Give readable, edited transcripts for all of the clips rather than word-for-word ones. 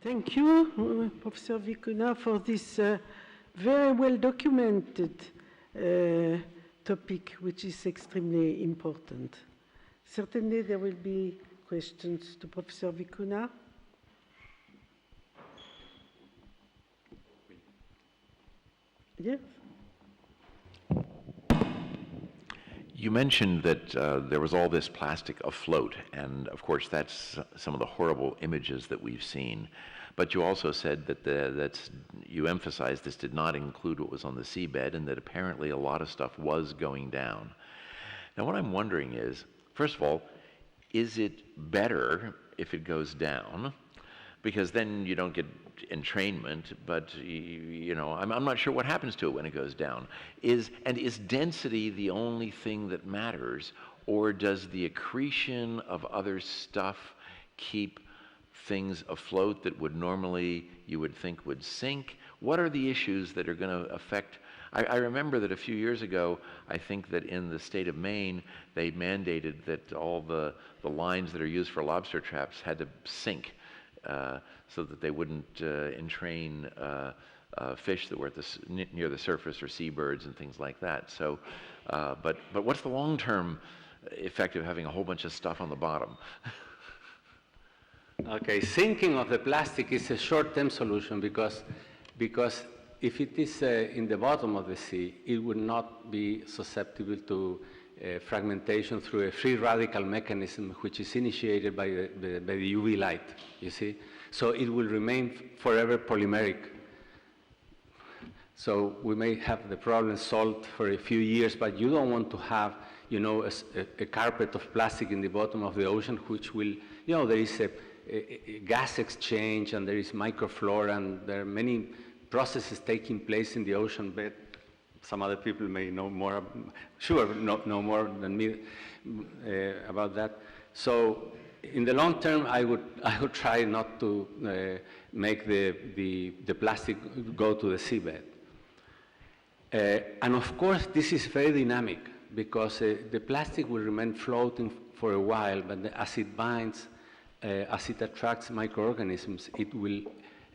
Thank you, Professor Vicuña, for this very well documented topic, which is extremely important. Certainly there will be questions to Professor Vicuña. Yes. You mentioned that there was all this plastic afloat, and of course that's some of the horrible images that we've seen. But you also said that you emphasized this did not include what was on the seabed, and that apparently a lot of stuff was going down. Now what I'm wondering is, first of all, is it better if it goes down? Because then you don't get entrainment, but you know, I'm not sure what happens to it when it goes down. Is density the only thing that matters, or does the accretion of other stuff keep things afloat that would normally, you would think, would sink? What are the issues that are going to affect? I remember that a few years ago, I think that in the state of Maine, they mandated that all the lines that are used for lobster traps had to sink, so that they wouldn't entrain fish that were at near the surface, or seabirds and things like that. So, but what's the long-term effect of having a whole bunch of stuff on the bottom? Okay, sinking of the plastic is a short-term solution because if it is in the bottom of the sea, it would not be susceptible to fragmentation through a free radical mechanism which is initiated by the UV light, you see? So it will remain forever polymeric. So we may have the problem solved for a few years, but you don't want to have, you know, a carpet of plastic in the bottom of the ocean, which will, you know, there is a gas exchange, and there is microflora, and there are many processes taking place in the ocean bed. Some other people may know more, know more than me about that. So in the long term, I would try not to make the plastic go to the seabed. And of course, this is very dynamic because the plastic will remain floating for a while, but as it binds, as it attracts microorganisms, it will,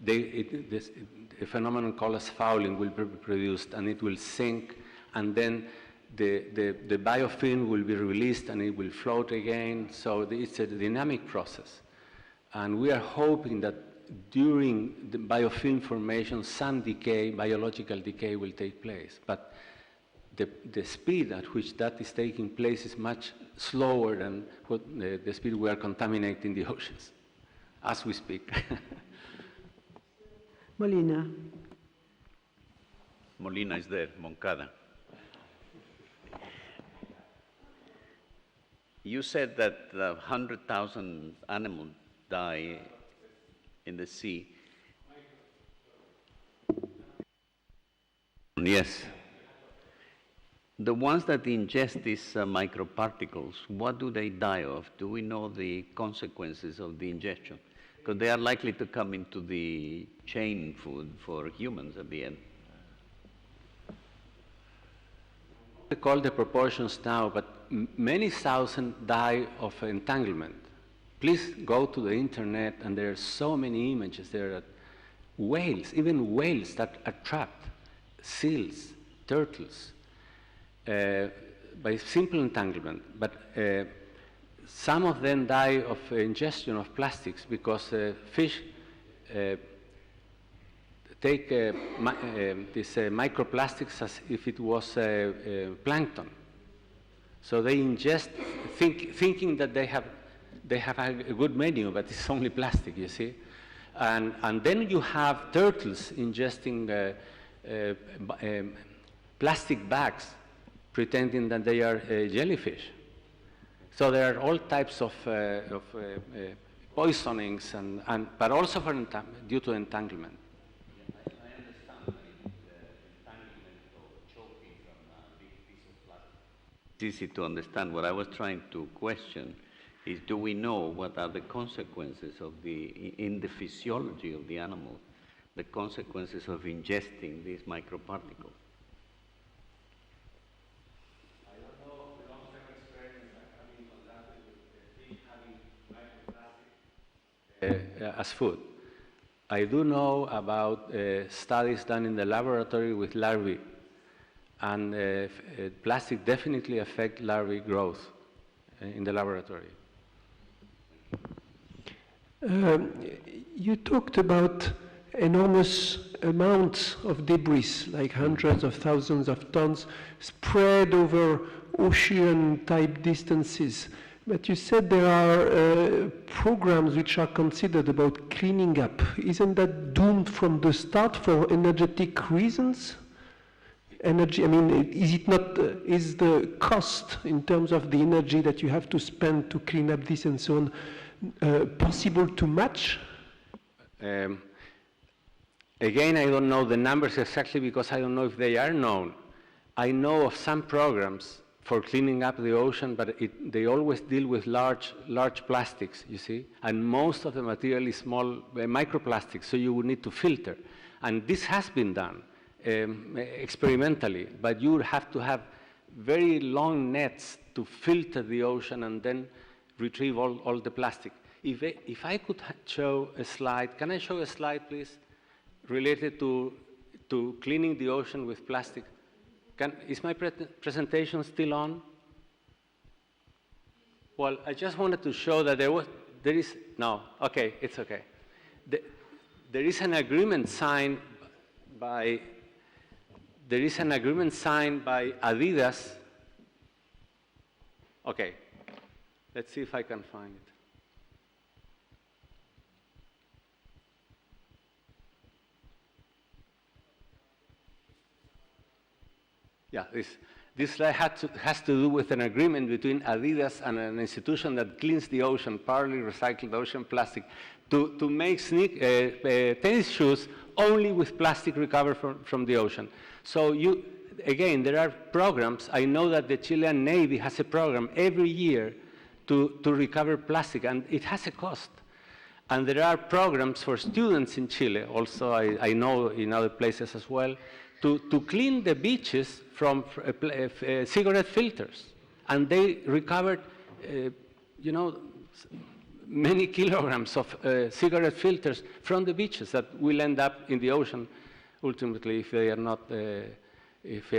a phenomenon called as fouling will be produced, and it will sink, and then the biofilm will be released and it will float again. So it's a dynamic process. And we are hoping that during the biofilm formation, some decay, biological decay will take place. But the speed at which that is taking place is much slower than what the speed we are contaminating the oceans as we speak. Molina. Molina is there, Moncada. You said that 100,000 animals die in the sea. Yes. The ones that ingest these microparticles, what do they die of? Do we know the consequences of the ingestion? Because they are likely to come into the chain food for humans at the end. We call the proportions now, but many thousand die of entanglement. Please go to the internet, and there are so many images. There are whales, even whales that are trapped, seals, turtles, by simple entanglement. But some of them die of ingestion of plastics because fish take these microplastics as if it was plankton. So they ingest, thinking that they have a good menu, but it's only plastic, you see. And then you have turtles ingesting plastic bags, pretending that they are jellyfish. So there are all types of poisonings, but also due to entanglement. I understand the entanglement or choking from a big piece of plastic. It's easy to understand. What I was trying to question is, do we know what are the consequences of in the physiology of the animal, the consequences of ingesting these microparticles? As food. I do know about studies done in the laboratory with larvae, and plastic definitely affects larvae growth in the laboratory. You talked about enormous amounts of debris, like hundreds of thousands of tons, spread over ocean-type distances. But you said there are programs which are considered about cleaning up. Isn't that doomed from the start for energetic reasons? Energy, I mean, is it not, is the cost in terms of the energy that you have to spend to clean up this and so on possible to match? Again, I don't know the numbers exactly because I don't know if they are known. I know of some programs for cleaning up the ocean, but they always deal with large plastics, you see, and most of the material is small microplastics, so you would need to filter. And this has been done experimentally, but you have to have very long nets to filter the ocean and then retrieve all the plastic. If I could show a slide, can I show a slide, please, related to cleaning the ocean with plastic? Is my presentation still on? Well, I just wanted to show that there is an agreement signed by Adidas. Okay, let's see if I can find it. Yeah, this slide has to do with an agreement between Adidas and an institution that cleans the ocean, partly recycled ocean plastic, to make tennis shoes only with plastic recovered from the ocean. So again, there are programs. I know that the Chilean Navy has a program every year to recover plastic, and it has a cost. And there are programs for students in Chile, also I know in other places as well, to clean the beaches from cigarette filters. And they recovered, many kilograms of cigarette filters from the beaches that will end up in the ocean ultimately if they are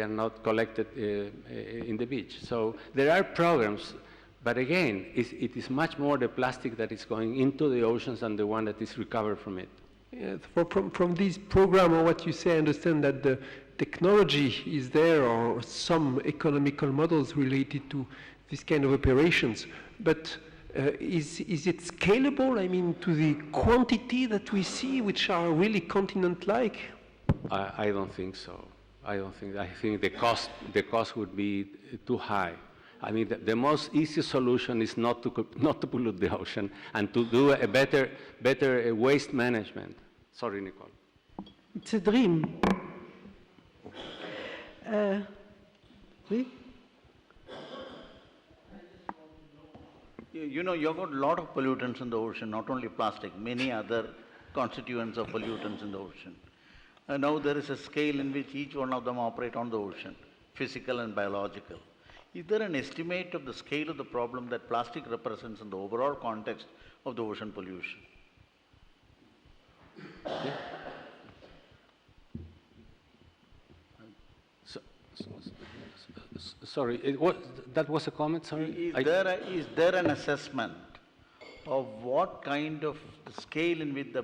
not collected in the beach. So there are programs, but again, it is much more the plastic that is going into the oceans than the one that is recovered from it. Yeah, from this program, or what you say, I understand that the technology is there, or some economical models related to this kind of operations. But is it scalable? I mean, to the quantity that we see, which are really continent-like? I don't think so. I think the cost would be too high. I mean, the most easy solution is not to pollute the ocean and to do a better waste management. Sorry, Nicole. It's a dream. Oui? You know, you've got a lot of pollutants in the ocean, not only plastic, many other constituents of pollutants in the ocean. And now there is a scale in which each one of them operate on the ocean, physical and biological. Is there an estimate of the scale of the problem that plastic represents in the overall context of the ocean pollution? Yeah. Sorry, that was a comment, sorry? Is there an assessment of what kind of scale in which the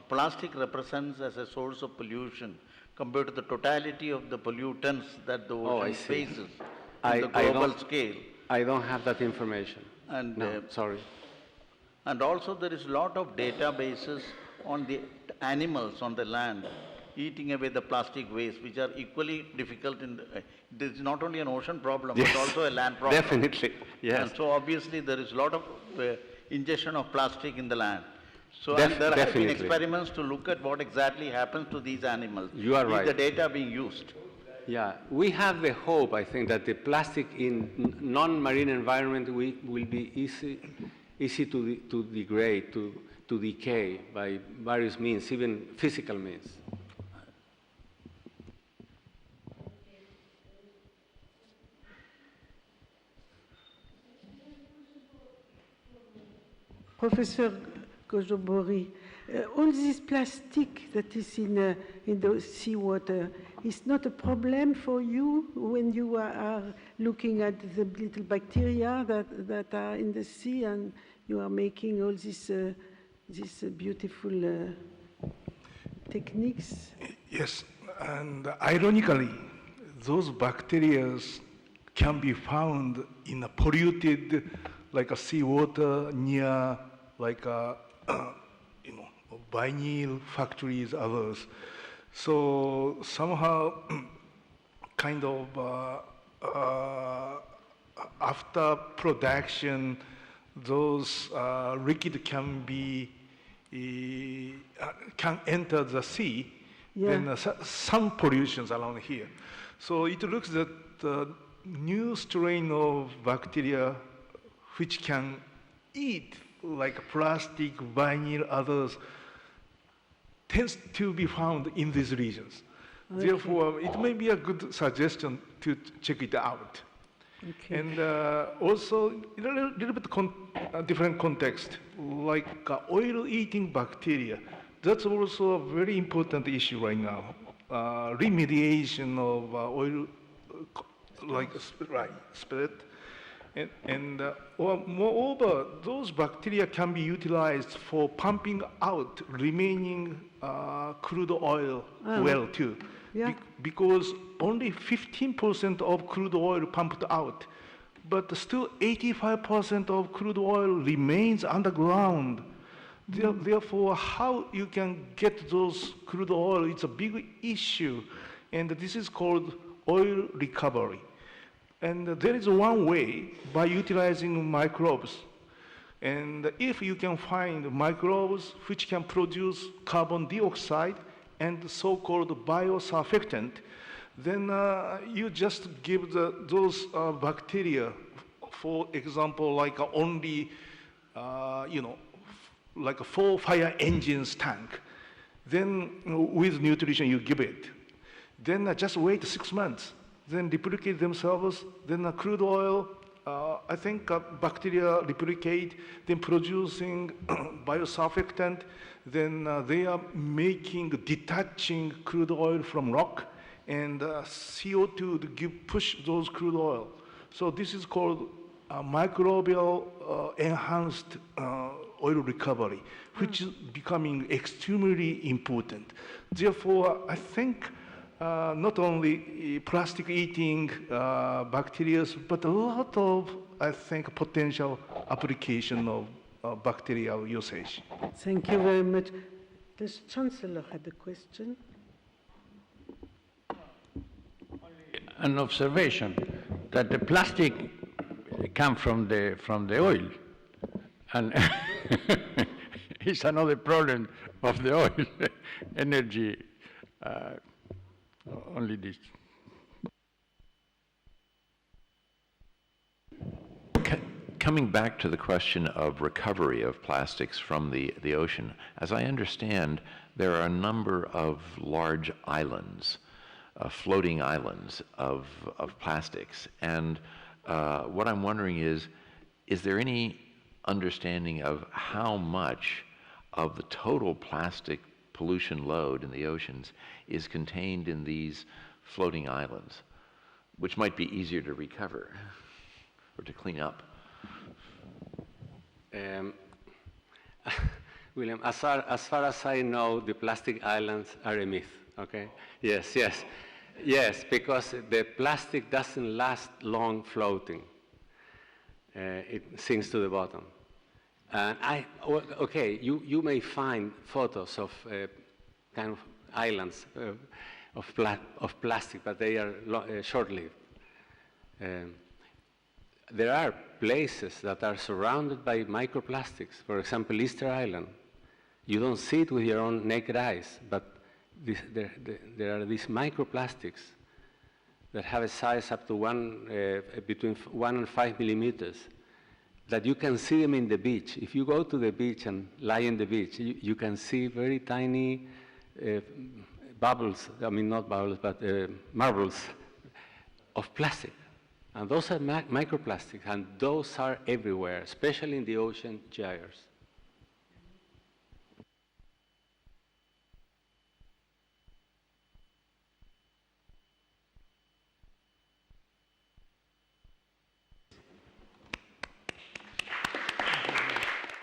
plastic represents as a source of pollution compared to the totality of the pollutants that the ocean faces on the global scale? I don't have that information. And, no, sorry. And also there is a lot of databases on the animals on the land eating away the plastic waste, which are equally difficult. This is not only an ocean problem, yes, but also a land problem. Definitely, yes. And so obviously there is a lot of ingestion of plastic in the land. So Definitely. there have been experiments to look at what exactly happens to these animals. You are right. Is the data being used? Yeah, we have the hope, I think, that the plastic in non-marine environment will be easy to degrade, to decay by various means, even physical means. Professor Gojobori, all this plastic that is in the seawater is not a problem for you when you are looking at the little bacteria that are in the sea and you are making all these beautiful techniques? Yes, and ironically, those bacteria can be found in a polluted, like a seawater near, like vinyl factories, others. So somehow, kind of after production, those liquid can be can enter the sea. Yeah. Then some pollutions around here. So it looks that the new strain of bacteria which can eat like plastic, vinyl, others, tends to be found in these regions. Okay. Therefore, it may be a good suggestion to check it out. Okay. And also, in a little bit different context, like oil-eating bacteria, that's also a very important issue right now. Remediation of oil, spirit. And moreover, those bacteria can be utilized for pumping out remaining crude oil well too. Yeah. Because only 15% of crude oil pumped out, but still 85% of crude oil remains underground. Therefore, how you can get those crude oil, it's a big issue. And this is called oil recovery. And there is one way by utilizing microbes. And if you can find microbes which can produce carbon dioxide and so-called biosurfactant, then you just give those bacteria, for example, like only, like 4 fire engines tank. Then with nutrition you give it. Then just wait 6 months. Then replicate themselves, then crude oil, I think bacteria replicate, then producing biosurfactant, then they are detaching crude oil from rock, and CO2 to push those crude oil. So this is called microbial enhanced oil recovery, which is becoming extremely important. Therefore, I think not only plastic-eating bacteria, but a lot of, I think, potential application of bacterial usage. Thank you very much. The Chancellor had a question. An observation that the plastic comes from the oil, and it's another problem of the oil energy. Only this. Coming back to the question of recovery of plastics from the ocean, as I understand, there are a number of large islands, floating islands of plastics. And what I'm wondering is there any understanding of how much of the total plastic pollution load in the oceans is contained in these floating islands, which might be easier to recover or to clean up? William, as far as I know, the plastic islands are a myth, okay? Yes, because the plastic doesn't last long floating. It sinks to the bottom. And you may find photos of kind of islands of plastic, but they are short-lived. There are places that are surrounded by microplastics. For example, Easter Island. You don't see it with your own naked eyes, but there are these microplastics that have a size up to between 1 and 5 millimeters, that you can see them in the beach. If you go to the beach and lie in the beach, you can see very tiny bubbles, I mean not bubbles, but marbles of plastic. And those are microplastics, and those are everywhere, especially in the ocean gyres.